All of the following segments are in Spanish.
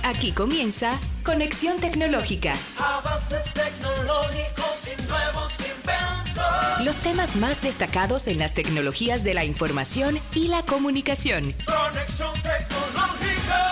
Aquí comienza Conexión Tecnológica. Avances tecnológicos y nuevos inventos. Los temas más destacados en las tecnologías de la información y la comunicación. Conexión Tecnológica.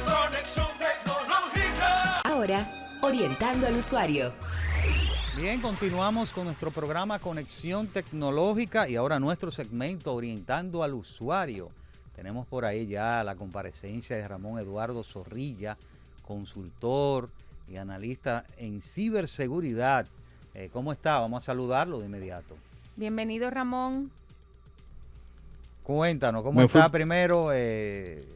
Conexión Tecnológica. Ahora, orientando al usuario. Bien, continuamos con nuestro programa Conexión Tecnológica y ahora nuestro segmento Orientando al Usuario. Tenemos por ahí ya la comparecencia de Ramón Eduardo Zorrilla, consultor y analista en ciberseguridad. ¿Cómo está? Vamos a saludarlo de inmediato. Bienvenido, Ramón. Cuéntanos, ¿cómo está primero?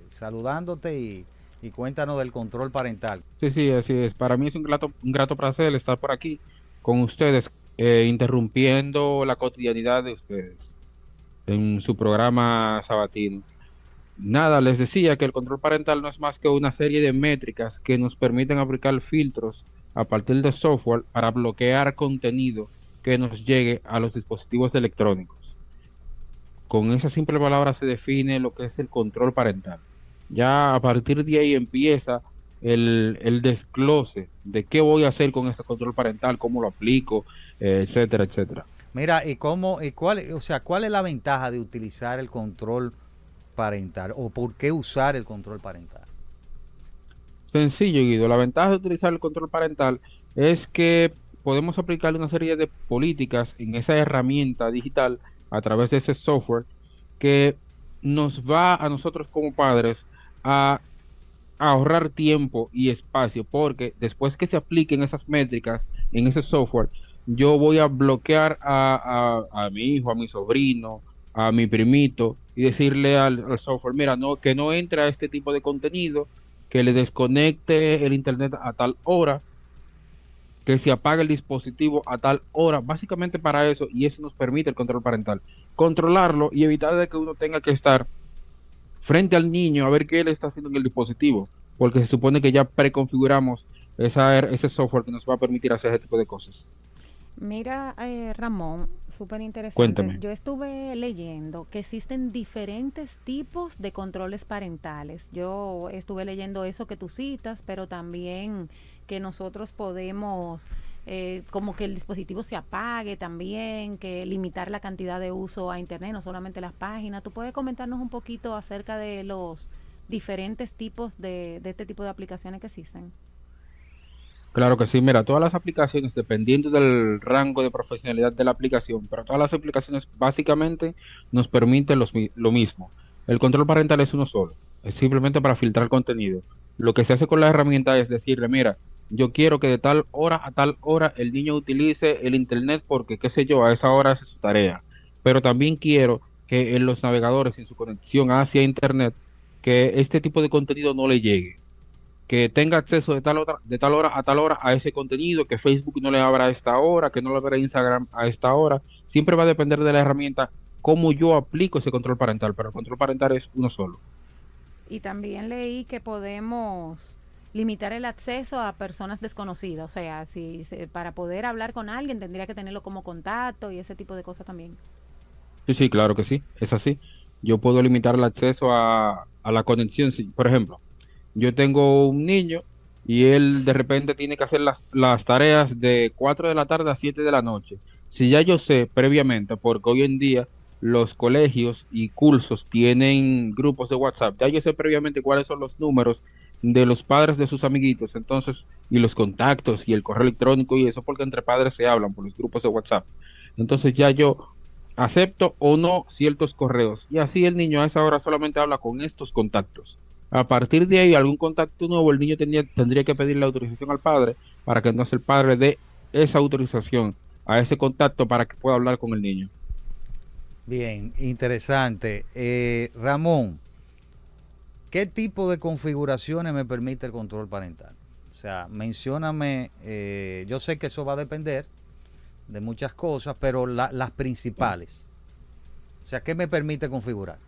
Saludándote y cuéntanos del control parental. Sí, así es. Para mí es un grato placer estar por aquí con ustedes, interrumpiendo la cotidianidad de ustedes en su programa sabatino. Nada, les decía que el control parental no es más que una serie de métricas que nos permiten aplicar filtros a partir de software para bloquear contenido que nos llegue a los dispositivos electrónicos. Con esa simple palabra se define lo que es el control parental. Ya a partir de ahí empieza el desglose de qué voy a hacer con ese control parental, cómo lo aplico, etcétera, etcétera. Mira, cuál es la ventaja de utilizar el control parental o por qué usar el control parental? Sencillo, Guido. La ventaja de utilizar el control parental es que podemos aplicar una serie de políticas en esa herramienta digital a través de ese software que nos va a nosotros como padres a ahorrar tiempo y espacio, porque después que se apliquen esas métricas en ese software, yo voy a bloquear a mi hijo, a mi sobrino, a mi primito y decirle al software, mira, que no entre a este tipo de contenido, que le desconecte el internet a tal hora, que se apague el dispositivo a tal hora, básicamente para eso, y eso nos permite el control parental, controlarlo y evitar de que uno tenga que estar frente al niño a ver qué él está haciendo en el dispositivo, porque se supone que ya preconfiguramos ese software que nos va a permitir hacer ese tipo de cosas. Mira, Ramón, súper interesante. Cuéntame. Yo estuve leyendo que existen diferentes tipos de controles parentales. Yo estuve leyendo eso que tú citas, pero también que nosotros podemos, como que el dispositivo se apague también, que limitar la cantidad de uso a internet, no solamente las páginas. ¿Tú puedes comentarnos un poquito acerca de los diferentes tipos de este tipo de aplicaciones que existen? Claro que sí, mira, todas las aplicaciones, dependiendo del rango de profesionalidad de la aplicación, pero todas las aplicaciones básicamente nos permiten lo mismo. El control parental es uno solo, es simplemente para filtrar contenido. Lo que se hace con la herramienta es decirle, mira, yo quiero que de tal hora a tal hora el niño utilice el internet porque, qué sé yo, a esa hora es su tarea. Pero también quiero que en los navegadores, en su conexión hacia internet, que este tipo de contenido no le llegue, que tenga acceso de tal hora a tal hora a ese contenido, que Facebook no le abra a esta hora, que no le abra Instagram a esta hora. Siempre va a depender de la herramienta cómo yo aplico ese control parental, pero el control parental es uno solo. Y también leí que podemos limitar el acceso a personas desconocidas, o sea, para poder hablar con alguien tendría que tenerlo como contacto y ese tipo de cosas también. Sí, claro que sí, es así. Yo puedo limitar el acceso a la conexión, por ejemplo. Yo tengo un niño y él de repente tiene que hacer las tareas de 4 de la tarde a 7 de la noche. Si ya yo sé previamente, porque hoy en día los colegios y cursos tienen grupos de WhatsApp, ya yo sé previamente cuáles son los números de los padres de sus amiguitos, entonces, y los contactos y el correo electrónico y eso, porque entre padres se hablan por los grupos de WhatsApp. Entonces ya yo acepto o no ciertos correos y así el niño a esa hora solamente habla con estos contactos. A partir de ahí, algún contacto nuevo, el niño tendría que pedir la autorización al padre para que entonces el padre dé esa autorización a ese contacto para que pueda hablar con el niño. Bien, interesante. Ramón, ¿qué tipo de configuraciones me permite el control parental? O sea, mencióname, yo sé que eso va a depender de muchas cosas, pero las principales. O sea, ¿qué me permite configurar?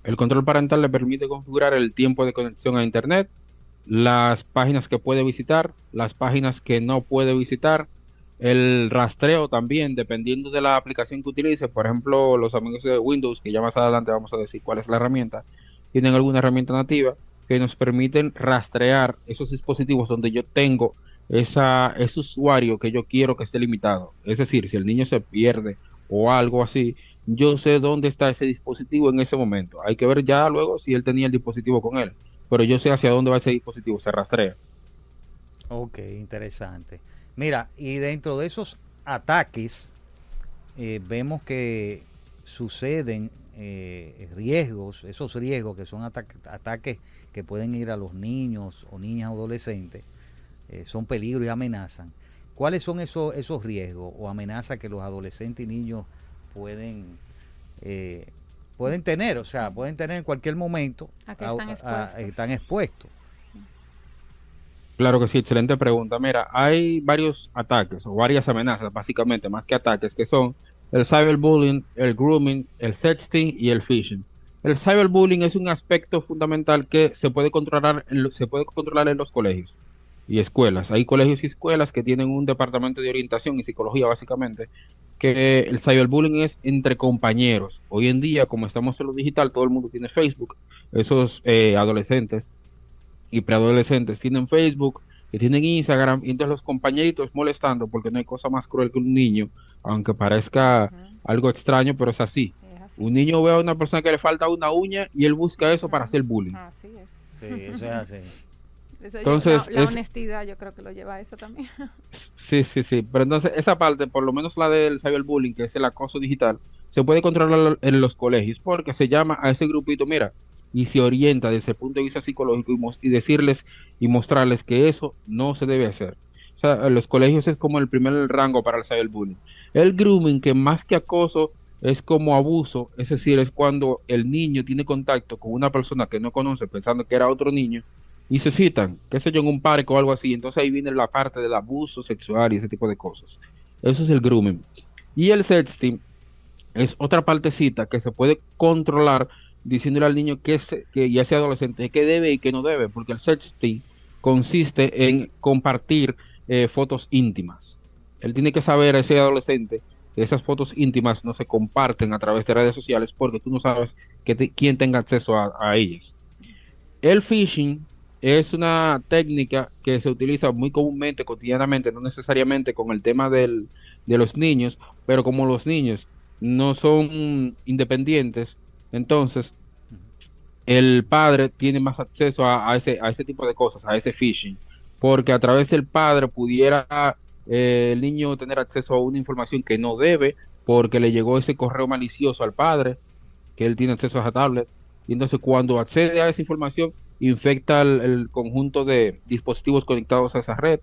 El control parental le permite configurar el tiempo de conexión a internet, las páginas que puede visitar, las páginas que no puede visitar, el rastreo también, dependiendo de la aplicación que utilice. Por ejemplo, los amigos de Windows, que ya más adelante vamos a decir cuál es la herramienta, tienen alguna herramienta nativa que nos permiten rastrear esos dispositivos donde yo tengo ese usuario que yo quiero que esté limitado. Es decir, si el niño se pierde o algo así, yo sé dónde está ese dispositivo en ese momento. Hay que ver ya luego si él tenía el dispositivo con él, pero yo sé hacia dónde va ese dispositivo, se rastrea. Ok, interesante. Mira, y dentro de esos ataques, vemos que suceden riesgos, esos riesgos que son ataques que pueden ir a los niños o niñas adolescentes, son peligros y amenazan. ¿Cuáles son esos riesgos o amenazas que los adolescentes y niños pueden tener? O sea, pueden tener en cualquier momento. ¿A qué están expuestos? Están expuestos. Claro que sí, excelente pregunta. Mira, hay varios ataques o varias amenazas, básicamente, más que ataques, que son el cyberbullying, el grooming, el sexting y el phishing. El cyberbullying es un aspecto fundamental que se puede controlar en los colegios y escuelas. Hay colegios y escuelas que tienen un departamento de orientación y psicología, básicamente, que el cyberbullying es entre compañeros. Hoy en día, como estamos en lo digital, todo el mundo tiene Facebook. Esos adolescentes y preadolescentes tienen Facebook, que tienen Instagram, y entonces los compañeritos molestando, porque no hay cosa más cruel que un niño, aunque parezca algo extraño, pero es así. Un niño ve a una persona que le falta una uña y él busca eso para hacer bullying. Así es. Sí, eso es así. Entonces, la honestidad yo creo que lo lleva a eso también. Sí. Pero entonces esa parte, por lo menos la del cyberbullying, que es el acoso digital, se puede controlar en los colegios, porque se llama a ese grupito, mira, y se orienta desde el punto de vista psicológico y decirles y mostrarles que eso no se debe hacer. O sea, en los colegios es como el primer rango para el cyberbullying. El grooming, que más que acoso es como abuso, es decir, es cuando el niño tiene contacto con una persona que no conoce pensando que era otro niño y se citan, qué sé yo, en un parque o algo así. Entonces ahí viene la parte del abuso sexual y ese tipo de cosas. Eso es el grooming. Y el sexting es otra partecita que se puede controlar diciéndole al niño que ya sea adolescente, que debe y que no debe, porque el sexting consiste en compartir fotos íntimas. Él tiene que saber, ese adolescente, que esas fotos íntimas no se comparten a través de redes sociales porque tú no sabes quién tenga acceso a ellas. El phishing es una técnica que se utiliza muy comúnmente, cotidianamente, no necesariamente con el tema de los niños, pero como los niños no son independientes, entonces el padre tiene más acceso a ese tipo de cosas, a ese phishing, porque a través del padre pudiera el niño tener acceso a una información que no debe, porque le llegó ese correo malicioso al padre, que él tiene acceso a esa tablet, y entonces cuando accede a esa información, infecta el conjunto de dispositivos conectados a esa red,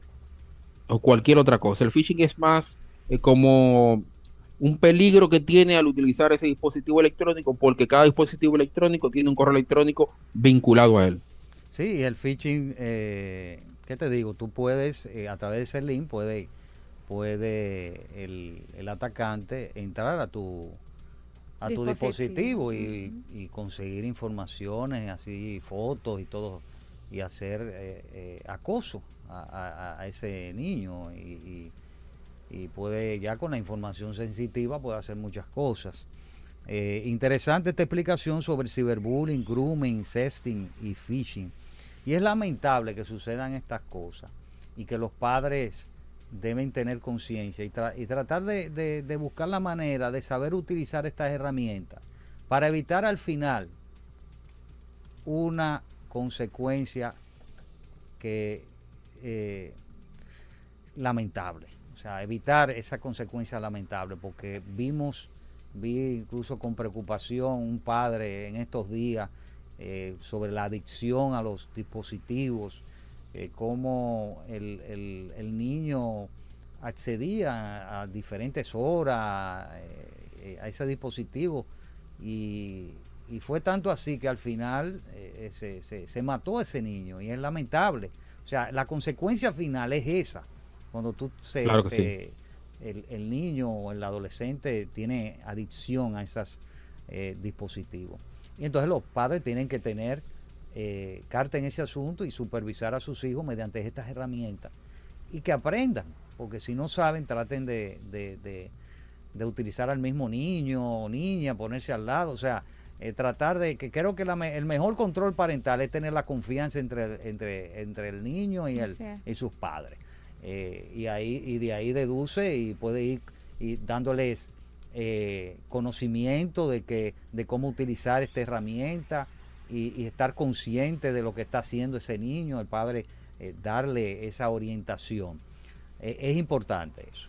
o cualquier otra cosa. El phishing es más como un peligro que tiene al utilizar ese dispositivo electrónico, porque cada dispositivo electrónico tiene un correo electrónico vinculado a él. Sí, el phishing, ¿qué te digo? Tú puedes, a través de ese link, puede el atacante entrar a tu dispositivo y conseguir informaciones, así fotos y todo, y hacer acoso a ese niño y puede, ya con la información sensitiva, puede hacer muchas cosas. Interesante esta explicación sobre el ciberbullying, grooming, sexting y phishing. Y es lamentable que sucedan estas cosas y que los padres deben tener conciencia y tratar de buscar la manera de saber utilizar estas herramientas para evitar al final una consecuencia que lamentable. O sea, evitar esa consecuencia lamentable, porque vi incluso con preocupación un padre en estos días sobre la adicción a los dispositivos, cómo el niño accedía a diferentes horas a ese dispositivo y fue tanto así que al final se mató a ese niño, y es lamentable. O sea, la consecuencia final es esa. Cuando Claro que sí. el niño o el adolescente tiene adicción a esos dispositivos. Y entonces los padres tienen que tener carta en ese asunto y supervisar a sus hijos mediante estas herramientas. Y que aprendan, porque si no saben, traten de utilizar al mismo niño o niña, ponerse al lado. O sea, tratar de que creo que el mejor control parental es tener la confianza entre el niño y sus padres. Y de ahí deduce y puede ir y dándoles conocimiento de cómo utilizar esta herramienta y estar consciente de lo que está haciendo ese niño, el padre darle esa orientación. Es importante eso.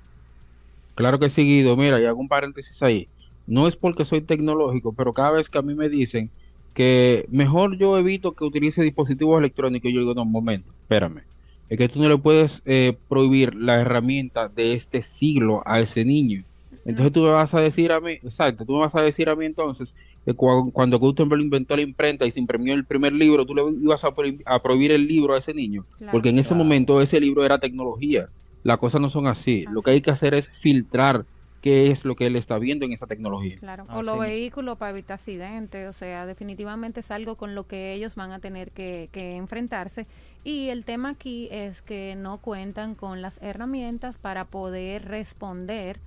Claro que sí, Guido. Mira, y hago un paréntesis ahí. No es porque soy tecnológico, pero cada vez que a mí me dicen que mejor yo evito que utilice dispositivos electrónicos, yo digo, no, un momento, espérame. Es que tú no le puedes prohibir la herramienta de este siglo a ese niño. Entonces tú me vas a decir a mí, exacto, tú me vas a decir a mí entonces que cuando Gutenberg inventó la imprenta y se imprimió el primer libro, tú le ibas a prohibir el libro a ese niño, Claro. porque en ese momento ese libro era tecnología. Las cosas no son así. Lo que hay que hacer es filtrar qué es lo que él está viendo en esa tecnología. Claro, o Así los mismo. vehículos para evitar accidentes, o sea, definitivamente es algo con lo que ellos van a tener que enfrentarse. Y el tema aquí es que no cuentan con las herramientas para poder responder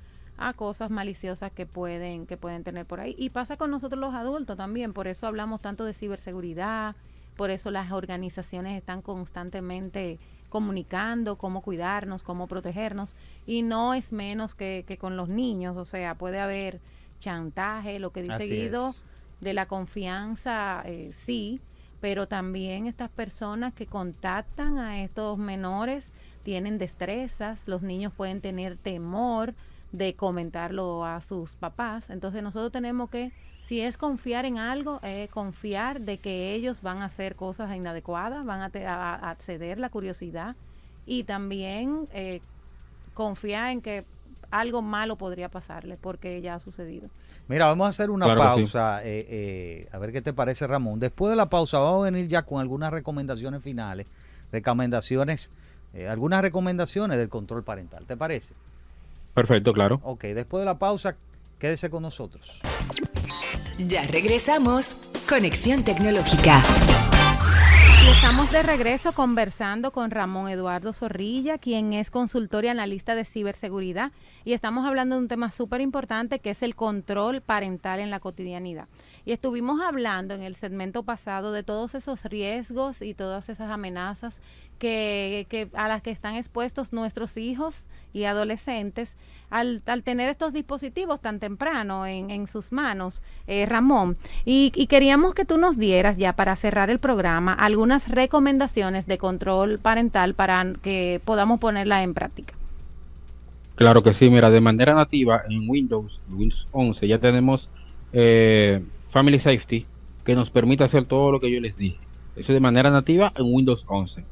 a cosas maliciosas que pueden tener por ahí. Y pasa con nosotros los adultos también, por eso hablamos tanto de ciberseguridad, por eso las organizaciones están constantemente comunicando cómo cuidarnos, cómo protegernos, y no es menos que con los niños, o sea, puede haber chantaje, lo que dice Así Guido, es. de la confianza, sí, pero también estas personas que contactan a estos menores tienen destrezas, los niños pueden tener temor de comentarlo a sus papás, entonces nosotros tenemos que, si es confiar en algo, confiar de que ellos van a hacer cosas inadecuadas, van a acceder la curiosidad, y también confiar en que algo malo podría pasarle porque ya ha sucedido. Mira, vamos a hacer una Claro que pausa, a ver qué te parece, Ramón. Después de la pausa vamos a venir ya con algunas recomendaciones finales, algunas recomendaciones del control parental, ¿te parece? Perfecto, claro. Ok, después de la pausa, quédese con nosotros. Ya regresamos. Conexión Tecnológica. Y estamos de regreso conversando con Ramón Eduardo Zorrilla, quien es consultor y analista de ciberseguridad, y estamos hablando de un tema súper importante que es el control parental en la cotidianidad. Y estuvimos hablando en el segmento pasado de todos esos riesgos y todas esas amenazas que a las que están expuestos nuestros hijos y adolescentes al tener estos dispositivos tan temprano en sus manos, Ramón. Y queríamos que tú nos dieras, ya para cerrar el programa, algunas recomendaciones de control parental para que podamos ponerla en práctica. Claro que sí, mira, de manera nativa en Windows 11 ya tenemos Family Safety, que nos permite hacer todo lo que yo les dije. Eso de manera nativa en Windows 11.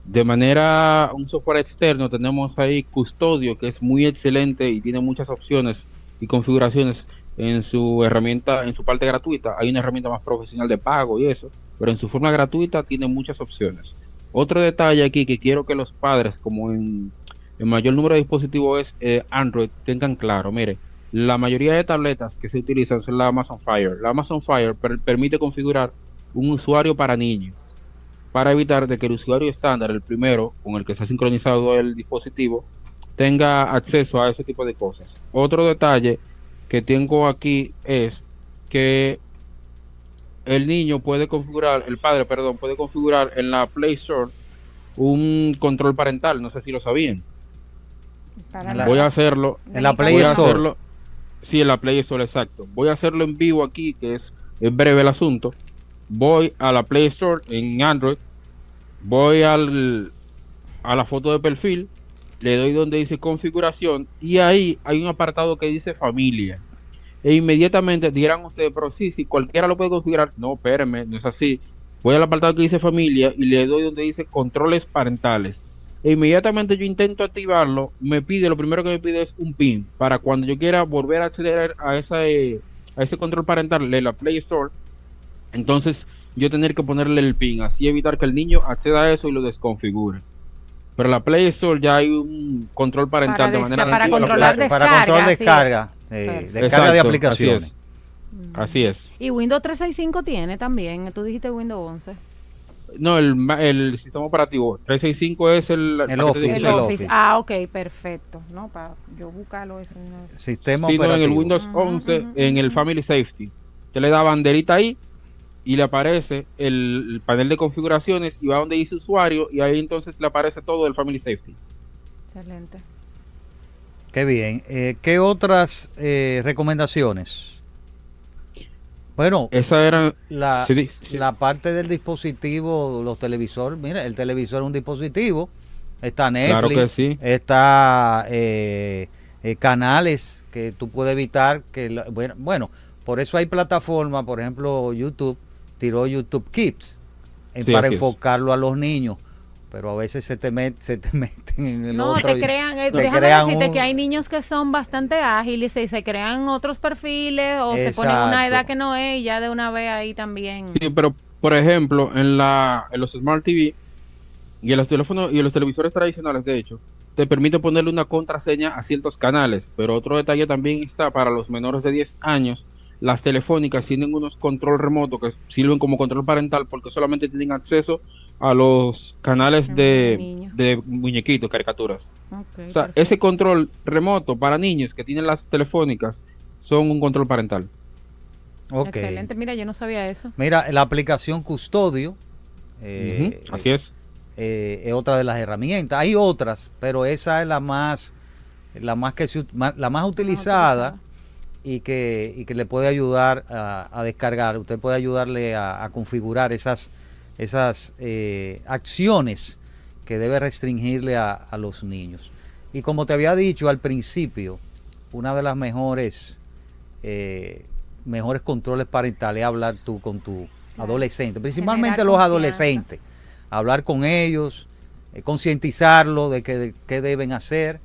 De manera, un software externo tenemos ahí Custodio, que es muy excelente y tiene muchas opciones y configuraciones en su herramienta, en su parte gratuita. Hay una herramienta más profesional de pago y eso, pero en su forma gratuita tiene muchas opciones. Otro detalle aquí que quiero que los padres, como en mayor número de dispositivos es Android, tengan claro, mire, la mayoría de tabletas que se utilizan son la Amazon Fire. La Amazon Fire permite configurar un usuario para niños, para evitar de que el usuario estándar, el primero con el que se ha sincronizado el dispositivo, tenga acceso a ese tipo de cosas. Otro detalle que tengo aquí es que el niño puede configurar, el padre, perdón, puede configurar en la Play Store un control parental, no sé si lo sabían. Voy a hacerlo En la Play voy a Store. hacerlo, sí, en la Play Store, exacto. Voy a hacerlo en vivo aquí, que es breve el asunto. Voy a la Play Store en Android, voy a la foto de perfil, le doy donde dice configuración y ahí hay un apartado que dice familia. E inmediatamente dirán ustedes, pero sí, si cualquiera lo puede configurar. No, espérenme, no es así. Voy al apartado que dice familia y le doy donde dice controles parentales. E inmediatamente yo intento activarlo, lo primero que me pide es un PIN para cuando yo quiera volver a acceder a ese control parental de la Play Store. Entonces yo tener que ponerle el PIN, así evitar que el niño acceda a eso y lo desconfigure. Pero en la Play Store ya hay un control parental de manera para nativa. controlar para control descarga, descarga, Perfecto. descarga de Exacto, aplicaciones. Así es. Y Windows 365 tiene también, tú dijiste Windows 11. No, el sistema operativo 365 es el Office. El el Office. Office. Ah, ok, perfecto. No, para yo buscarlo eso. No. Sistema Sí, no, en el operativo. Windows 11, en el Family Safety, Usted le da banderita ahí y le aparece el panel de configuraciones y va donde dice usuario y ahí entonces le aparece todo el Family Safety. Excelente. Qué bien. ¿Qué otras recomendaciones? Bueno, Esa era la, sí. la parte del dispositivo, los televisores. Mira, el televisor es un dispositivo. Está Netflix, Claro que sí. está canales que tú puedes evitar bueno, por eso hay plataformas, por ejemplo, YouTube tiró YouTube Kids Sí, para así es. enfocarlo a los niños, pero a veces se te meten en el No, otro te y crean, te déjame crean decirte un- que hay niños que son bastante ágiles y se crean otros perfiles o se ponen una Exacto. edad que no es y ya de una vez ahí también. Sí, pero por ejemplo, en los Smart TV y en los teléfonos y en los televisores tradicionales, de hecho, te permite ponerle una contraseña a ciertos canales, pero otro detalle también está para los menores de 10 años. Las telefónicas tienen unos control remoto que sirven como control parental porque solamente tienen acceso a los canales Niños. de muñequitos, caricaturas. Ok, O sea, perfecto. ese control remoto para niños que tienen las telefónicas son un control parental. Ok. Excelente, mira, yo no sabía eso. Mira, la aplicación Custodio Ujú, así es. es otra de las herramientas. Hay otras, pero esa es la más utilizada y que le puede ayudar a descargar. Usted puede ayudarle a configurar esas acciones que debe restringirle a los niños. Y como te había dicho al principio, una de las mejores controles parentales es hablar tú con tu adolescente, principalmente Generar los confianza. adolescentes, hablar con ellos, concientizarlos de qué deben hacer,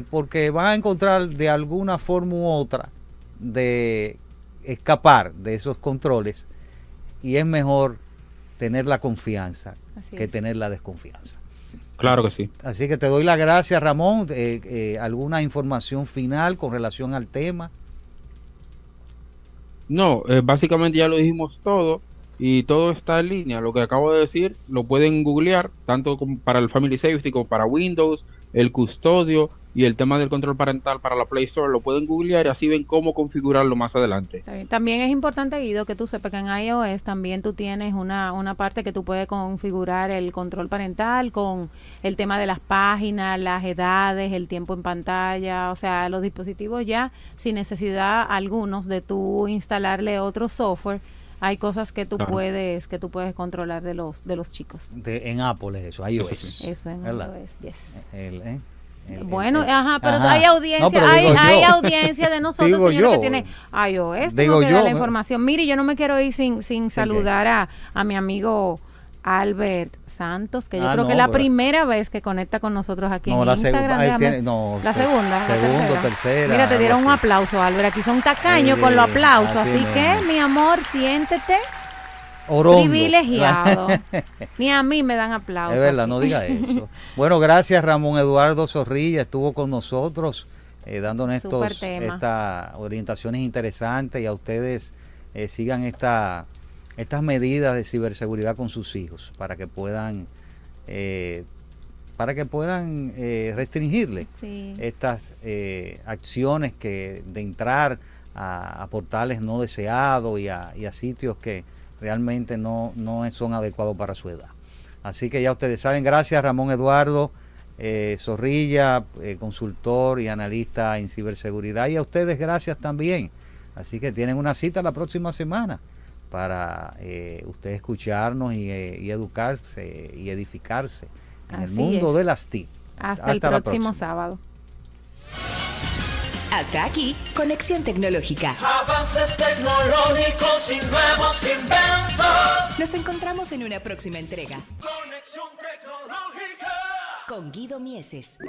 porque van a encontrar de alguna forma u otra de escapar de esos controles y es mejor tener la confianza Así que es. tener la desconfianza. Claro que sí. Así que te doy las gracias, Ramón. ¿Alguna información final con relación al tema? No, básicamente ya lo dijimos todo y todo está en línea. Lo que acabo de decir lo pueden googlear tanto como para el Family Safety como para Windows, el custodio y el tema del control parental para la Play Store. Lo pueden googlear y así ven cómo configurarlo más adelante. Está bien. También es importante, Guido, que tú sepas que en iOS también tú tienes una parte que tú puedes configurar el control parental con el tema de las páginas, las edades, el tiempo en pantalla, o sea, los dispositivos ya sin necesidad algunos de tú instalarle otro software. Hay cosas que tú Claro. puedes controlar de los chicos. En Apple es eso, iOS. sí. Eso en ¿verdad? iOS, yes. Bueno, Ajá, pero ajá. hay audiencia, No, pero hay digo yo. audiencia de nosotros, Digo señores, que yo. tiene iOS, Digo tengo que dar la yo. información. Mire, yo no me quiero ir sin saludar a mi amigo Albert Santos, que yo creo que es la primera vez que conecta con nosotros aquí en Instagram. La segunda. Tercera. Mira, te dieron algo un así. aplauso, Albert. Aquí son tacaños Sí, con los aplausos, así así que, mismo. mi amor, siéntete Orondo. privilegiado. Ni a mí me dan aplausos. Es verdad, aquí. no diga eso. Bueno, gracias Ramón Eduardo Zorrilla, estuvo con nosotros dándonos Súper tema. estas orientaciones interesantes y a ustedes sigan estas medidas de ciberseguridad con sus hijos para que puedan restringirle Sí. estas acciones de entrar a portales no deseados y a sitios que realmente no son adecuados para su edad. Así que ya ustedes saben, gracias Ramón Eduardo Zorrilla, consultor y analista en ciberseguridad, y a ustedes gracias también. Así que tienen una cita la próxima semana para ustedes escucharnos y educarse y edificarse en el Así mundo es. de las TIC. Hasta el la próximo próxima. sábado. Hasta aquí, Conexión Tecnológica. Avances tecnológicos y nuevos inventos. Nos encontramos en una próxima entrega Conexión tecnológica. con Guido Mieses.